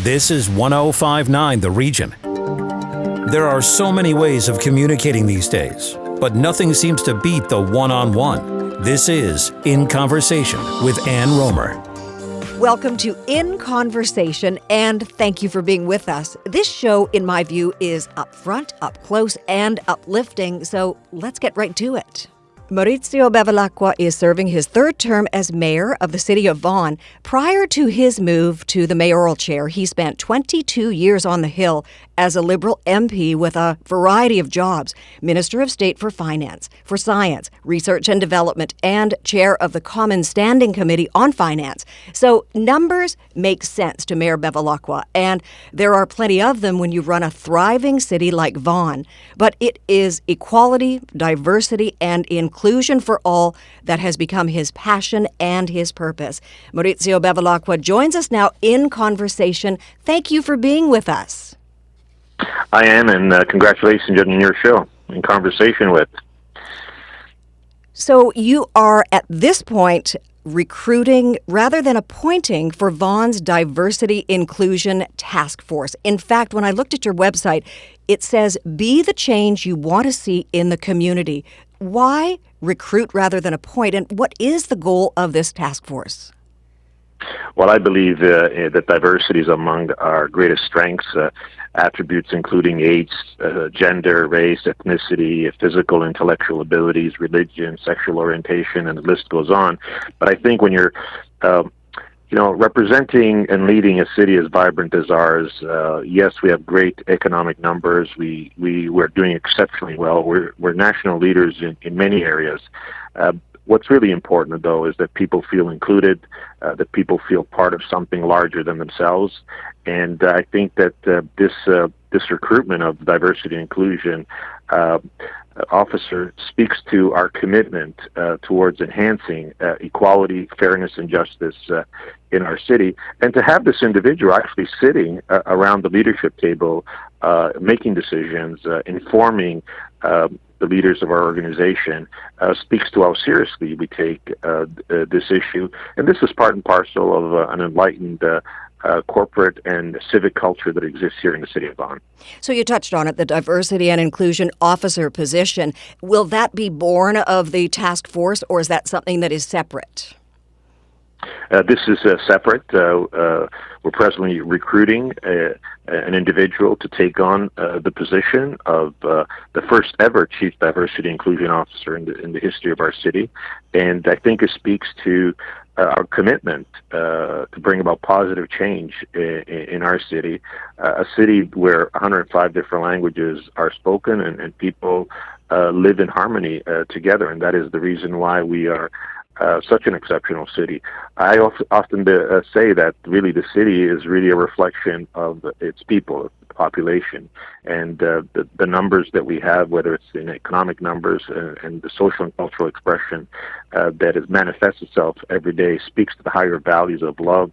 This is 1059 The Region. There are so many ways of communicating these days, but nothing seems to beat the one-on-one. This is In Conversation with Ann Rohmer. Welcome to In Conversation, and thank you for being with us. This show, in my view, is upfront, up close, and uplifting, so let's get right to it. Maurizio Bevilacqua is serving his third term as mayor of the city of Vaughan. Prior to his move to the mayoral chair, he spent 22 years on the Hill as a Liberal MP with a variety of jobs: Minister of State for Finance, for Science, Research and Development, and chair of the Common Standing Committee on Finance. So numbers make sense to Mayor Bevilacqua, and there are plenty of them when you run a thriving city like Vaughan. But it is equality, diversity, and inclusion for all that has become his passion and his purpose. Maurizio Bevilacqua joins us now in conversation. Thank you for being with us. I am, and congratulations on your show, In Conversation with. So you are, at this point, recruiting rather than appointing for Vaughan's Diversity Inclusion Task Force. In fact, when I looked at your website, it says, be the change you want to see in the community. Why recruit rather than appoint, and what is the goal of this task force? Well, I believe that diversity is among our greatest strengths, attributes including age, gender, race, ethnicity, physical, intellectual abilities, religion, sexual orientation, and the list goes on. But I think when you're representing and leading a city as vibrant as ours, yes, we have great economic numbers. We're doing exceptionally well. We're national leaders in many areas. What's really important, though, is that people feel included, that people feel part of something larger than themselves. And I think that this recruitment of diversity and inclusion officer speaks to our commitment towards enhancing equality, fairness, and justice in our city. And to have this individual actually sitting around the leadership table, making decisions, informing the leaders of our organization, speaks to how seriously we take this issue. And this is part and parcel of an enlightened corporate and civic culture that exists here in the city of Vaughan. So you touched on it, the Diversity and Inclusion Officer position. Will that be born of the task force, or is that something that is separate? This is separate. We're presently recruiting an individual to take on the position of the first ever Chief Diversity Inclusion Officer in the history of our city. And I think it speaks to our commitment to bring about positive change in our city, a city where 105 different languages are spoken and people live in harmony together. And that is the reason why we are such an exceptional city. I often say that really the city is really a reflection of its people, the population, and the numbers that we have, whether it's in economic numbers and the social and cultural expression that is manifests itself every day, speaks to the higher values of love,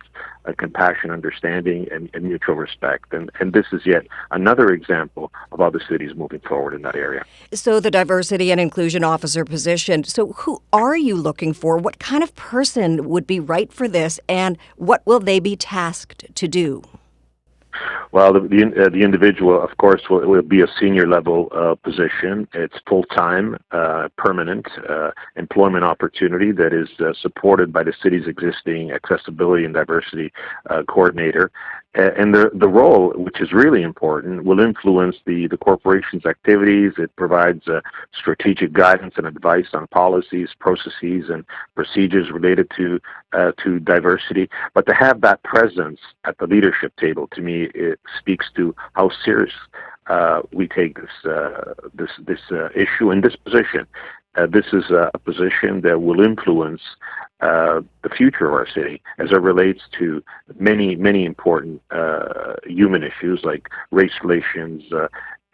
compassion, understanding, and mutual respect. And this is yet another example of how the city is moving forward in that area. So the Diversity and Inclusion Officer position, so who are you looking for? What kind of person would be right for this, and what will they be tasked to do? Well, the individual, of course, will be a senior level position. It's full-time, permanent employment opportunity that is supported by the city's existing accessibility and diversity coordinator. And the role, which is really important, will influence the corporation's activities. It provides strategic guidance and advice on policies, processes, and procedures related to diversity. But to have that presence at the leadership table, to me, it speaks to how serious we take this issue and this position. This is a position that will influence the future of our city as it relates to many, many important human issues like race relations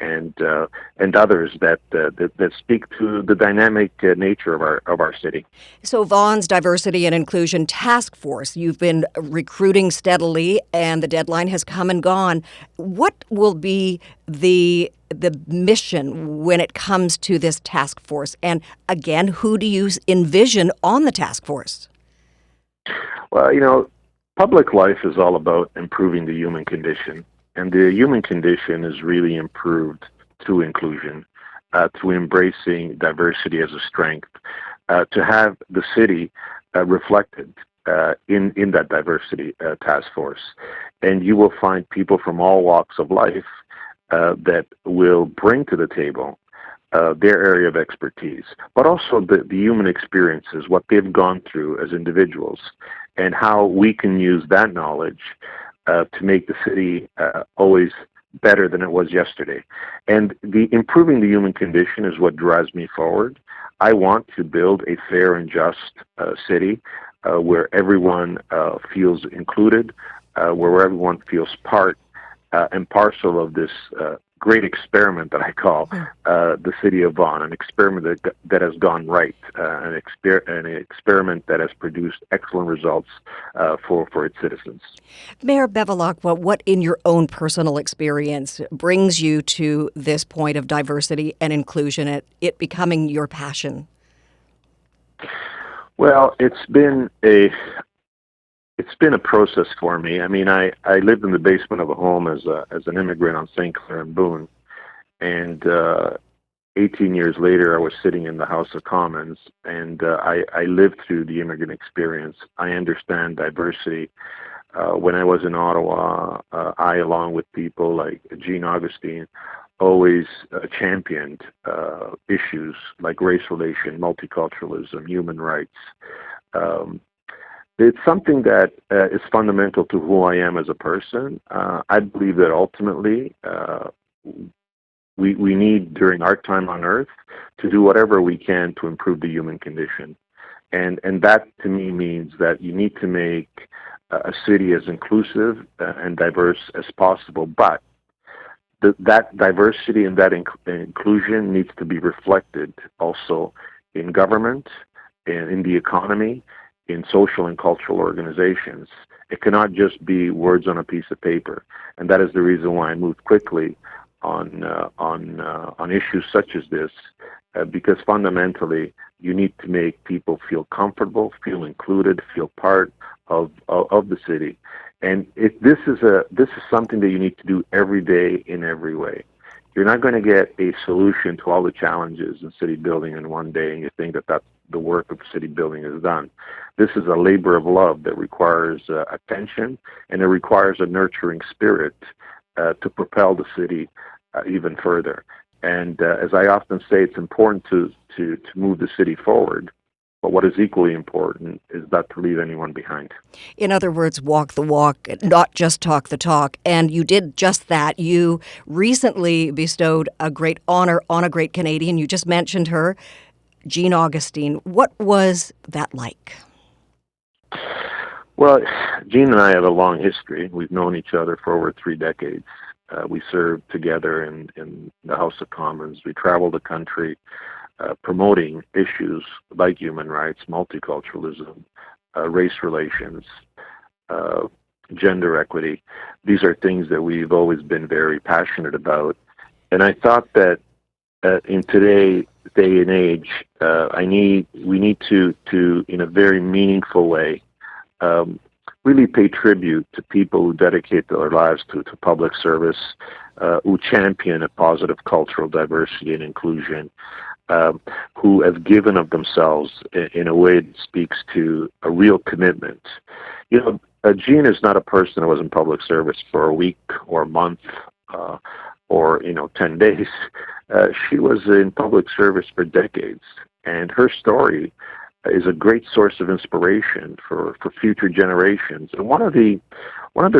and others that speak to the dynamic nature of our city. So Vaughan's Diversity and Inclusion Task Force, you've been recruiting steadily, and the deadline has come and gone. What will be the mission when it comes to this task force? And again, who do you envision on the task force? Well, Public life is all about improving the human condition, and the human condition is really improved through inclusion, through embracing diversity as a strength, to have the city reflected in that diversity task force. And you will find people from all walks of life that will bring to the table their area of expertise, but also the human experiences, what they've gone through as individuals, and how we can use that knowledge to make the city always better than it was yesterday. And the improving the human condition is what drives me forward. I want to build a fair and just city where everyone feels included, where everyone feels part and parcel of this great experiment that I call the city of Vaughan, an experiment that has gone right, an experiment that has produced excellent results for its citizens. Mayor Bevilacqua, what in your own personal experience brings you to this point of diversity and inclusion, it becoming your passion? Well, it's been a process for me. I mean, I lived in the basement of a home as an immigrant on St. Clair and Boone, and 18 years later, I was sitting in the House of Commons, and I lived through the immigrant experience. I understand diversity. When I was in Ottawa, I, along with people like Jean Augustine, always championed issues like race relation, multiculturalism, human rights. It's something that is fundamental to who I am as a person. I believe that ultimately we need, during our time on Earth, to do whatever we can to improve the human condition. And that, to me, means that you need to make a city as inclusive and diverse as possible. But that diversity and that inclusion needs to be reflected also in government, in the economy, in social and cultural organizations. It cannot just be words on a piece of paper, and that is the reason why I moved quickly on issues such as this, because fundamentally you need to make people feel comfortable, feel included, feel part of the city, and this is something that you need to do every day in every way. You're not going to get a solution to all the challenges in city building in one day, and you think that that's the work of city building is done. This is a labor of love that requires attention, and it requires a nurturing spirit to propel the city even further. And as I often say, it's important to move the city forward, but what is equally important is not to leave anyone behind. In other words, walk the walk, not just talk the talk. And you did just that. You recently bestowed a great honor on a great Canadian. You just mentioned her, Jean Augustine. What was that like? Well, Jean and I have a long history. We've known each other for over 3 decades. We served together in the House of Commons. We traveled the country promoting issues like human rights, multiculturalism, race relations, gender equity. These are things that we've always been very passionate about. And I thought that in today's day and age, we need to in a very meaningful way, really pay tribute to people who dedicate their lives to public service, who champion a positive cultural diversity and inclusion, who have given of themselves in a way that speaks to a real commitment. You know, Jean is not a person who was in public service for a week or a month or 10 days. She was in public service for decades, and her story is a great source of inspiration for future generations. And one of the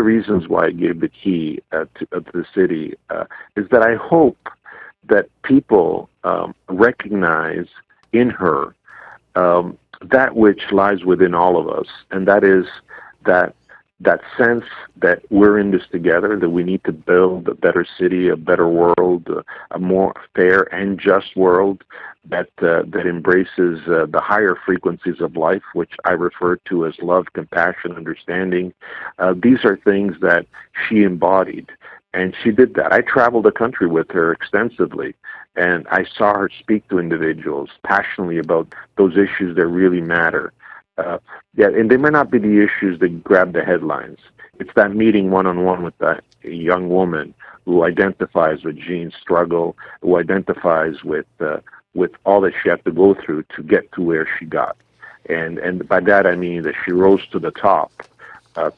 reasons why I gave the key to the city is that I hope that people recognize in her that which lies within all of us, and that is that sense that we're in this together, that we need to build a better city, a better world, a more fair and just world that embraces the higher frequencies of life, which I refer to as love, compassion, understanding. These are things that she embodied, and she did that. I traveled the country with her extensively, and I saw her speak to individuals passionately about those issues that really matter. And they may not be the issues that grab the headlines. It's that meeting one-on-one with that young woman who identifies with Jean's struggle, who identifies with all that she had to go through to get to where she got. And by that I mean that she rose to the top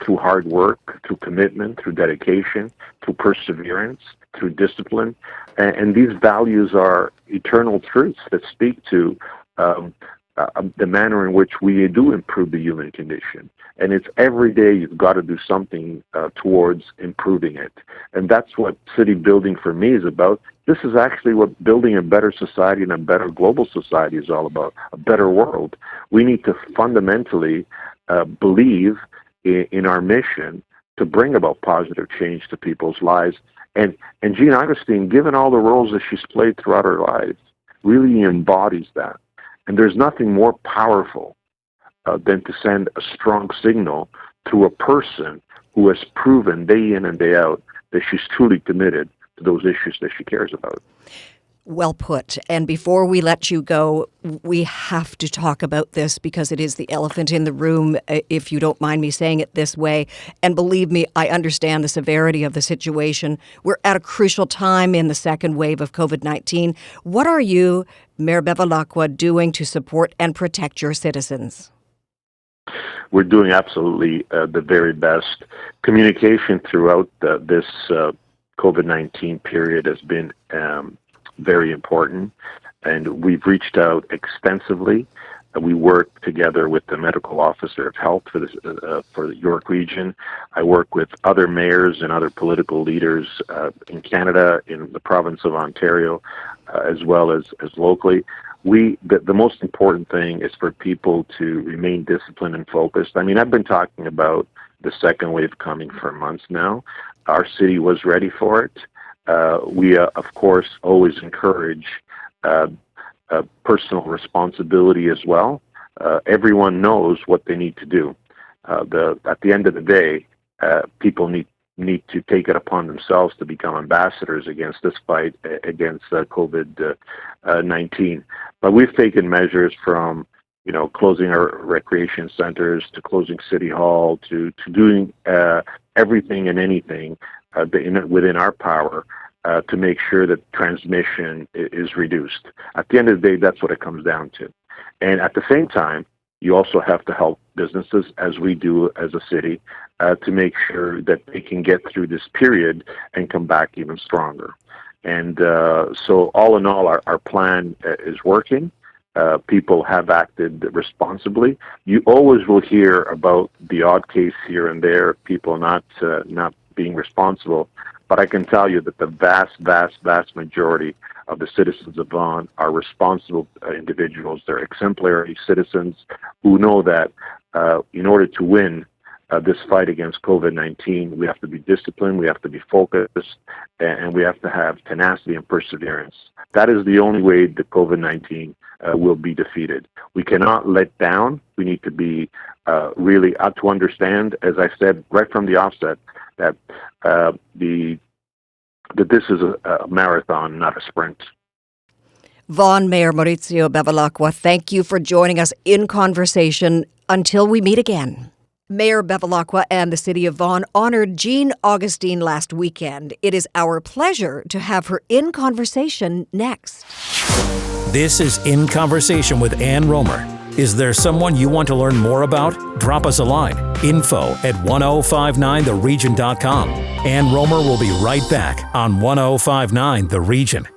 through hard work, through commitment, through dedication, through perseverance, through discipline. And these values are eternal truths that speak to the manner in which we do improve the human condition. And it's every day you've got to do something towards improving it. And that's what city building for me is about. This is actually what building a better society and a better global society is all about, a better world. We need to fundamentally believe in our mission to bring about positive change to people's lives. And Jean Augustine, given all the roles that she's played throughout her life, really embodies that. And there's nothing more powerful than to send a strong signal to a person who has proven day in and day out that she's truly committed to those issues that she cares about. Well put. And before we let you go, we have to talk about this because it is the elephant in the room, if you don't mind me saying it this way. And believe me, I understand the severity of the situation. We're at a crucial time in the second wave of COVID-19. What are you, Mayor Bevilacqua, doing to support and protect your citizens? We're doing absolutely the very best. Communication throughout this COVID-19 period has been very important, and we've reached out extensively. We work together with the medical officer of health for the York region. I work with other mayors and other political leaders in Canada, in the province of Ontario, as well as locally. The most important thing is for people to remain disciplined and focused. I mean, I've been talking about the second wave coming for months now. Our city was ready for it. We, of course, always encourage personal responsibility as well. Everyone knows what they need to do. At the end of the day, people need to take it upon themselves to become ambassadors against this fight against COVID-19. But we've taken measures from, closing our recreation centers to closing City Hall to doing everything and anything within our power to make sure that transmission is reduced. At the end of the day, that's what it comes down to. And at the same time, you also have to help businesses, as we do as a city, to make sure that they can get through this period and come back even stronger. And so all in all, our plan is working. People have acted responsibly. You always will hear about the odd case here and there, people not being responsible. But I can tell you that the vast, vast, vast majority of the citizens of Vaughan are responsible individuals. They're exemplary citizens who know that in order to win this fight against COVID-19, we have to be disciplined, we have to be focused, and we have to have tenacity and perseverance. That is the only way that COVID-19 will be defeated. We cannot let down. We need to be really out to understand, as I said right from the offset, that this is a marathon, not a sprint. Vaughan Mayor Maurizio Bevilacqua, thank you for joining us in conversation. Until we meet again. Mayor Bevilacqua and the City of Vaughan honored Jean Augustine last weekend. It is our pleasure to have her in conversation next. This is In Conversation with Ann Rohmer. Is there someone you want to learn more about? Drop us a line. info@1059theregion.com. Ann Rohmer will be right back on 1059 The Region.